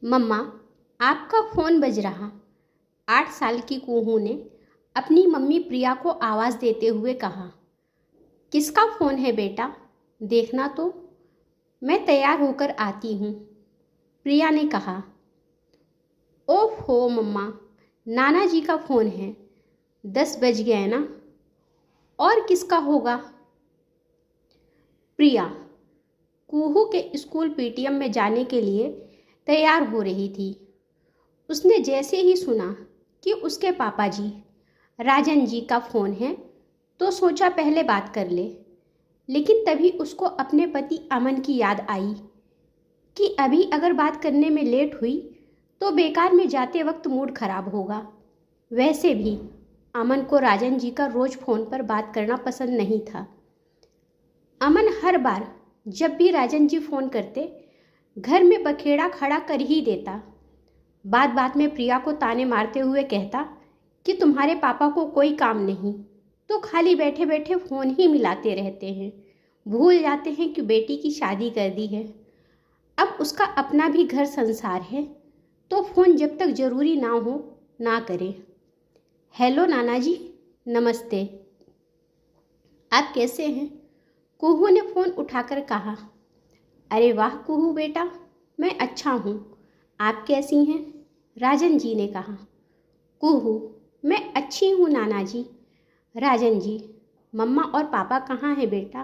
मम्मा, आपका फ़ोन बज रहा। 8 साल की कुहू ने अपनी मम्मी प्रिया को आवाज़ देते हुए कहा। किसका फ़ोन है बेटा, देखना तो। मैं तैयार होकर आती हूँ, प्रिया ने कहा। ओहो मम्मा, नाना जी का फ़ोन है। 10 बज गए ना। और किसका होगा? प्रिया कुहू के स्कूल पीटीएम में जाने के लिए तैयार हो रही थी। उसने जैसे ही सुना कि उसके पापा जी राजन जी का फ़ोन है तो सोचा पहले बात कर ले, लेकिन तभी उसको अपने पति अमन की याद आई कि अभी अगर बात करने में लेट हुई तो बेकार में जाते वक्त मूड खराब होगा। वैसे भी अमन को राजन जी का रोज़ फ़ोन पर बात करना पसंद नहीं था। अमन हर बार जब भी राजन जी फ़ोन करते घर में बखेड़ा खड़ा कर ही देता। बात बात में प्रिया को ताने मारते हुए कहता कि तुम्हारे पापा को कोई काम नहीं तो खाली बैठे बैठे फ़ोन ही मिलाते रहते हैं, भूल जाते हैं कि बेटी की शादी कर दी है। अब उसका अपना भी घर संसार है तो फ़ोन जब तक ज़रूरी ना हो ना करे। हेलो नाना जी, नमस्ते। आप कैसे हैं? कुहू ने फ़ोन उठाकर कहा। अरे वाह कुहू बेटा, मैं अच्छा हूँ। आप कैसी हैं? राजन जी ने कहा। कुहू, मैं अच्छी हूँ नाना जी। राजन जी, मम्मा और पापा कहाँ हैं बेटा?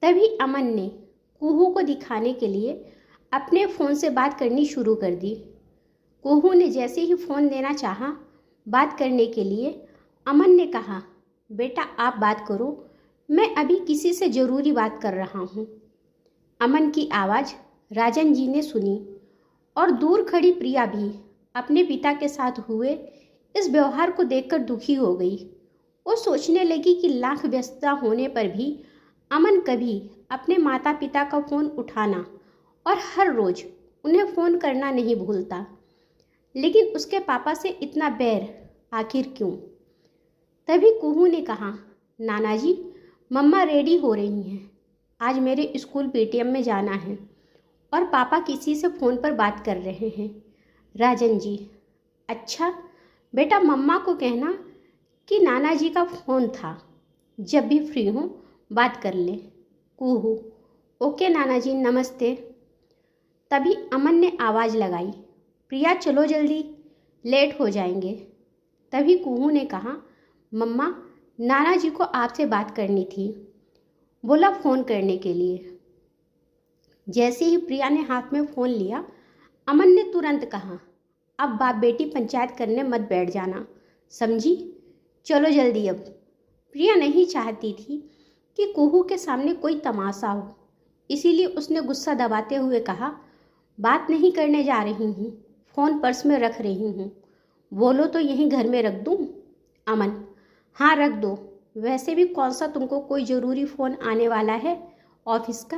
तभी अमन ने कुहू को दिखाने के लिए अपने फ़ोन से बात करनी शुरू कर दी। कुहू ने जैसे ही फ़ोन देना चाहा बात करने के लिए, अमन ने कहा, बेटा आप बात करो, मैं अभी किसी से ज़रूरी बात कर रहा हूँ। अमन की आवाज़ राजन जी ने सुनी और दूर खड़ी प्रिया भी अपने पिता के साथ हुए इस व्यवहार को देखकर दुखी हो गई। वो सोचने लगी कि लाख व्यस्तता होने पर भी अमन कभी अपने माता पिता का फ़ोन उठाना और हर रोज़ उन्हें फ़ोन करना नहीं भूलता, लेकिन उसके पापा से इतना बैर आखिर क्यों? तभी कुहू ने कहा, नाना जी, मम्मा रेडी हो रही हैं। आज मेरे स्कूल पीटीएम में जाना है और पापा किसी से फ़ोन पर बात कर रहे हैं। राजन जी, अच्छा बेटा, मम्मा को कहना कि नाना जी का फ़ोन था, जब भी फ्री हो बात कर ले। कुहू, ओके नाना जी, नमस्ते। तभी अमन ने आवाज़ लगाई, प्रिया चलो जल्दी, लेट हो जाएंगे। तभी कुहू ने कहा, मम्मा नाना जी को आपसे बात करनी थी, बोला फ़ोन करने के लिए। जैसे ही प्रिया ने हाथ में फ़ोन लिया, अमन ने तुरंत कहा, अब बाप बेटी पंचायत करने मत बैठ जाना, समझी? चलो जल्दी अब। प्रिया नहीं चाहती थी कि कुहू के सामने कोई तमाशा हो, इसीलिए उसने गुस्सा दबाते हुए कहा, बात नहीं करने जा रही हूँ, फ़ोन पर्स में रख रही हूँ, बोलो तो यहीं घर में रख दूँ? अमन, हाँ रख दो, वैसे भी कौन सा तुमको कोई ज़रूरी फ़ोन आने वाला है ऑफिस का?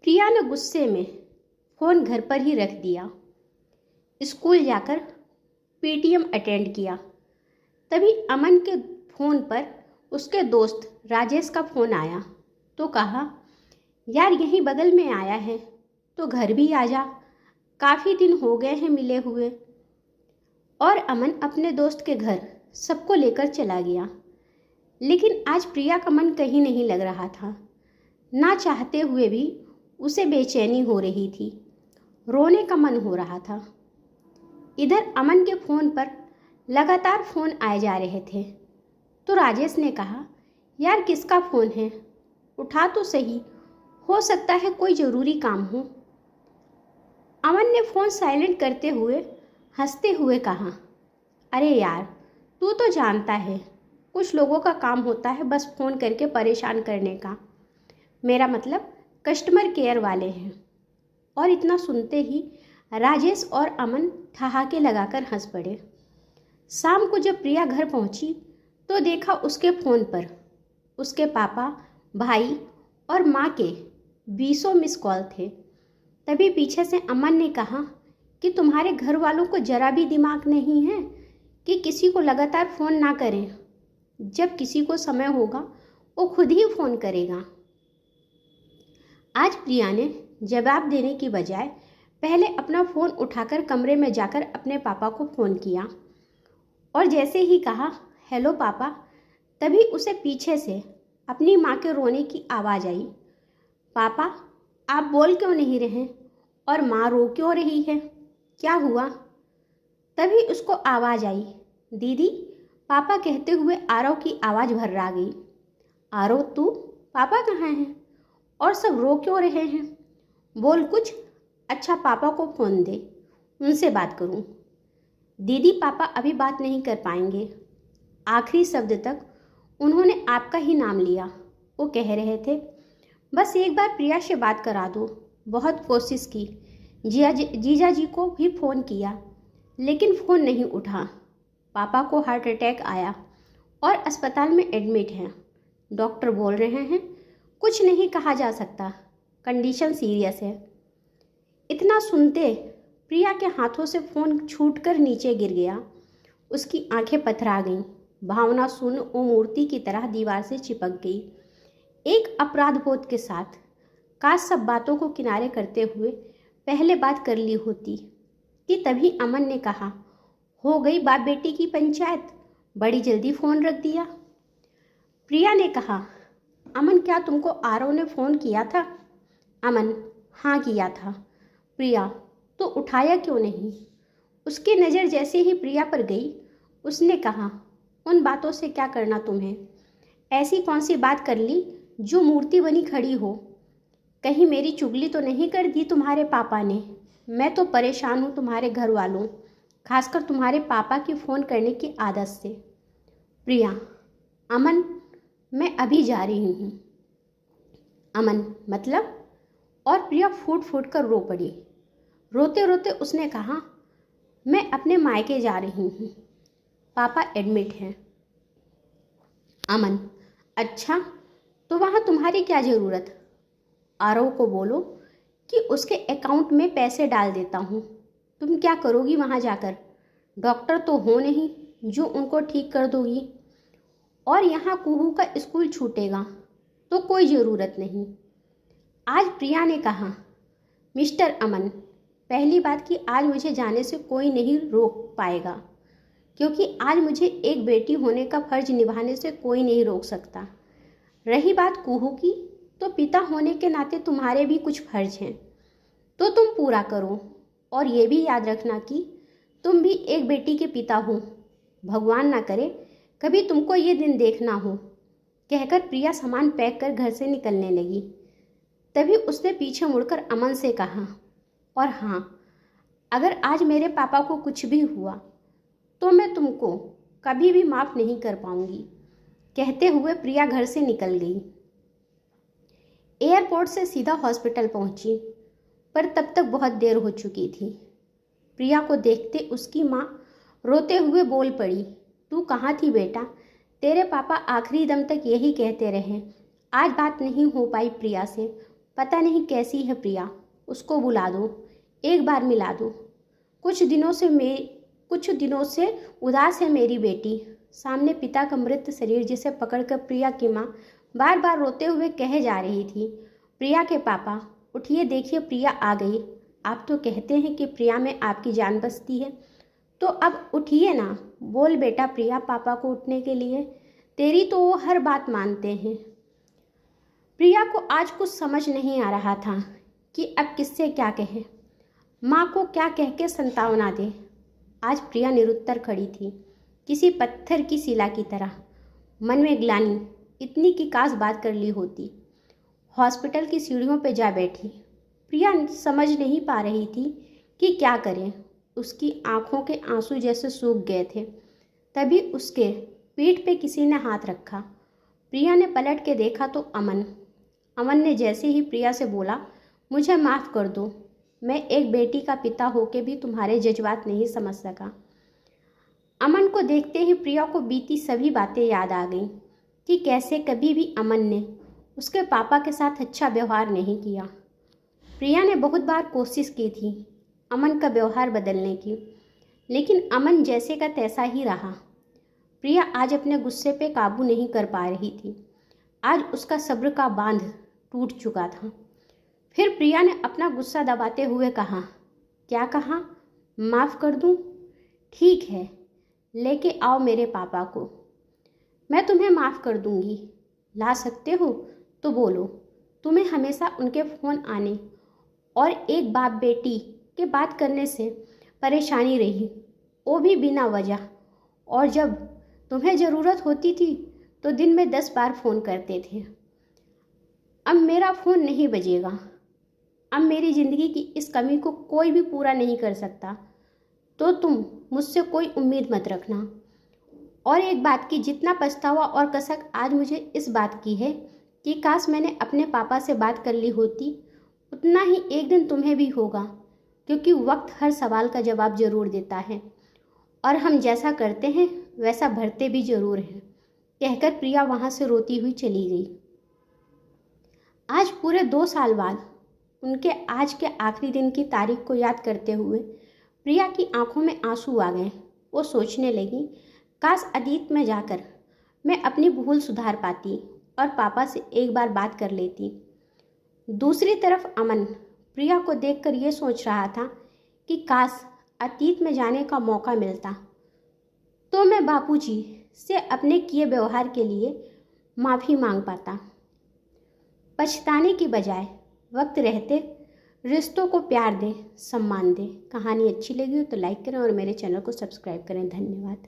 प्रिया ने गुस्से में फ़ोन घर पर ही रख दिया। स्कूल जाकर पीटीएम अटेंड किया। तभी अमन के फ़ोन पर उसके दोस्त राजेश का फ़ोन आया तो कहा, यार यहीं बगल में आया है तो घर भी आ जा, काफ़ी दिन हो गए हैं मिले हुए। और अमन अपने दोस्त के घर सबको लेकर चला गया। लेकिन आज प्रिया का मन कहीं नहीं लग रहा था। ना चाहते हुए भी उसे बेचैनी हो रही थी, रोने का मन हो रहा था। इधर अमन के फ़ोन पर लगातार फ़ोन आए जा रहे थे तो राजेश ने कहा, यार किसका फ़ोन है, उठा तो सही, हो सकता है कोई ज़रूरी काम हो। अमन ने फ़ोन साइलेंट करते हुए हंसते हुए कहा, अरे यार तू तो जानता है कुछ लोगों का काम होता है बस फ़ोन करके परेशान करने का, मेरा मतलब कस्टमर केयर वाले हैं। और इतना सुनते ही राजेश और अमन ठहाके लगाकर हंस पड़े। शाम को जब प्रिया घर पहुंची तो देखा उसके फ़ोन पर उसके पापा, भाई और माँ के 20 मिस कॉल थे। तभी पीछे से अमन ने कहा कि तुम्हारे घर वालों को ज़रा भी दिमाग नहीं है कि किसी को लगातार फ़ोन ना करें, जब किसी को समय होगा वो खुद ही फ़ोन करेगा। आज प्रिया ने जवाब देने की बजाय पहले अपना फ़ोन उठाकर कमरे में जाकर अपने पापा को फ़ोन किया और जैसे ही कहा हेलो पापा, तभी उसे पीछे से अपनी माँ के रोने की आवाज़ आई। पापा, आप बोल क्यों नहीं रहे और माँ रो क्यों रही है, क्या हुआ? तभी उसको आवाज़ आई, दीदी, पापा कहते हुए आरव की आवाज़ भर्रा गई। आरव, तू? पापा कहाँ हैं और सब रो क्यों रहे हैं? बोल कुछ। अच्छा, पापा को फ़ोन दे, उनसे बात करूं। दीदी, पापा अभी बात नहीं कर पाएंगे। आखिरी शब्द तक उन्होंने आपका ही नाम लिया। वो कह रहे थे, बस एक बार प्रिया से बात करा दो। बहुत कोशिश की, जीजा जी को भी फ़ोन किया, लेकिन फ़ोन नहीं उठा। पापा को हार्ट अटैक आया और अस्पताल में एडमिट हैं। डॉक्टर बोल रहे हैं कुछ नहीं कहा जा सकता, कंडीशन सीरियस है। इतना सुनते प्रिया के हाथों से फ़ोन छूटकर नीचे गिर गया। उसकी आंखें पथरा गईं। भावना शून्य वो मूर्ति की तरह दीवार से चिपक गई। एक अपराध बोध के साथ, काश सब बातों को किनारे करते हुए पहले बात कर ली होती कि तभी अमन ने कहा, हो गई बाप बेटी की पंचायत, बड़ी जल्दी फ़ोन रख दिया। प्रिया ने कहा, अमन, क्या तुमको आरव ने फ़ोन किया था? अमन, हाँ किया था। प्रिया, तो उठाया क्यों नहीं? उसकी नज़र जैसे ही प्रिया पर गई, उसने कहा, उन बातों से क्या करना तुम्हें? ऐसी कौन सी बात कर ली जो मूर्ति बनी खड़ी हो? कहीं मेरी चुगली तो नहीं कर दी तुम्हारे पापा ने? मैं तो परेशान हूँ तुम्हारे घर वालों, खासकर तुम्हारे पापा की फ़ोन करने की आदत से। प्रिया, अमन, मैं अभी जा रही हूँ। अमन, मतलब? और प्रिया फूट फूट कर रो पड़ी। रोते रोते उसने कहा, मैं अपने मायके जा रही हूँ, पापा एडमिट हैं। अमन, अच्छा, तो वहाँ तुम्हारी क्या ज़रूरत? आरव को बोलो कि उसके अकाउंट में पैसे डाल देता हूँ। तुम क्या करोगी वहाँ जाकर? डॉक्टर तो हो नहीं जो उनको ठीक कर दोगी। और यहाँ कुहू का स्कूल छूटेगा तो कोई ज़रूरत नहीं। आज प्रिया ने कहा, मिस्टर अमन, पहली बात कि आज मुझे जाने से कोई नहीं रोक पाएगा, क्योंकि आज मुझे एक बेटी होने का फ़र्ज निभाने से कोई नहीं रोक सकता। रही बात कुहू की, तो पिता होने के नाते तुम्हारे भी कुछ फ़र्ज हैं, तो तुम पूरा करो। और ये भी याद रखना कि तुम भी एक बेटी के पिता हो। भगवान ना करे कभी तुमको ये दिन देखना हो। कहकर प्रिया सामान पैक कर घर से निकलने लगी। तभी उसने पीछे मुड़कर अमन से कहा, और हाँ, अगर आज मेरे पापा को कुछ भी हुआ तो मैं तुमको कभी भी माफ़ नहीं कर पाऊंगी। कहते हुए प्रिया घर से निकल गई। एयरपोर्ट से सीधा हॉस्पिटल पहुंची, पर तब तक बहुत देर हो चुकी थी। प्रिया को देखते उसकी माँ रोते हुए बोल पड़ी, तू कहाँ थी बेटा? तेरे पापा आखिरी दम तक यही कहते रहे। आज बात नहीं हो पाई प्रिया से। पता नहीं कैसी है प्रिया, उसको बुला दो, एक बार मिला दो। कुछ दिनों से उदास है मेरी बेटी। सामने पिता का मृत शरीर जिसे पकड़कर प्रिया की माँ बार बार रोते हुए कहे जा रही थी, प्रिया के पापा उठिए, देखिए प्रिया आ गई। आप तो कहते हैं कि प्रिया में आपकी जान बसती है, तो अब उठिए ना। बोल बेटा प्रिया पापा को उठने के लिए, तेरी तो वो हर बात मानते हैं। प्रिया को आज कुछ समझ नहीं आ रहा था कि अब किससे क्या कहे, माँ को क्या कह के संतावना दे। आज प्रिया निरुत्तर खड़ी थी, किसी पत्थर की शिला की तरह। मन में ग्लानि इतनी कि काश बात कर ली होती। हॉस्पिटल की सीढ़ियों पर जा बैठी। प्रिया समझ नहीं पा रही थी कि क्या करें। उसकी आंखों के आंसू जैसे सूख गए थे। तभी उसके पीठ पे किसी ने हाथ रखा। प्रिया ने पलट के देखा तो अमन ने जैसे ही प्रिया से बोला, मुझे माफ़ कर दो, मैं एक बेटी का पिता होके भी तुम्हारे जज्बात नहीं समझ सका। अमन को देखते ही प्रिया को बीती सभी बातें याद आ गईं कि कैसे कभी भी अमन ने उसके पापा के साथ अच्छा व्यवहार नहीं किया। प्रिया ने बहुत बार कोशिश की थी अमन का व्यवहार बदलने की, लेकिन अमन जैसे का तैसा ही रहा। प्रिया आज अपने गुस्से पे काबू नहीं कर पा रही थी। आज उसका सब्र का बांध टूट चुका था। फिर प्रिया ने अपना गुस्सा दबाते हुए कहा, क्या कहा? माफ़ कर दूँ? ठीक है, लेके आओ मेरे पापा को। मैं तुम्हें माफ़ कर दूँगी। ला सकते हो तो बोलो। तुम्हें हमेशा उनके फ़ोन आने और एक बाप बेटी के बात करने से परेशानी रही, वो भी बिना वजह। और जब तुम्हें ज़रूरत होती थी तो दिन में 10 बार फ़ोन करते थे। अब मेरा फ़ोन नहीं बजेगा। अब मेरी ज़िंदगी की इस कमी को कोई भी पूरा नहीं कर सकता, तो तुम मुझसे कोई उम्मीद मत रखना। और एक बात की जितना पछतावा और कसक आज मुझे इस बात की है कि काश मैंने अपने पापा से बात कर ली होती, उतना ही एक दिन तुम्हें भी होगा, क्योंकि वक्त हर सवाल का जवाब ज़रूर देता है और हम जैसा करते हैं वैसा भरते भी ज़रूर हैं। कहकर प्रिया वहाँ से रोती हुई चली गई। आज पूरे 2 साल बाद उनके आज के आखिरी दिन की तारीख को याद करते हुए प्रिया की आंखों में आंसू आ गए। वो सोचने लगी, काश अतीत में जाकर मैं अपनी भूल सुधार पाती और पापा से एक बार बात कर लेती। दूसरी तरफ अमन प्रिया को देखकर ये सोच रहा था कि काश अतीत में जाने का मौका मिलता तो मैं बापूजी से अपने किए व्यवहार के लिए माफ़ी मांग पाता। पछताने की बजाय वक्त रहते रिश्तों को प्यार दें, सम्मान दें। कहानी अच्छी लगी हो तो लाइक करें और मेरे चैनल को सब्सक्राइब करें। धन्यवाद।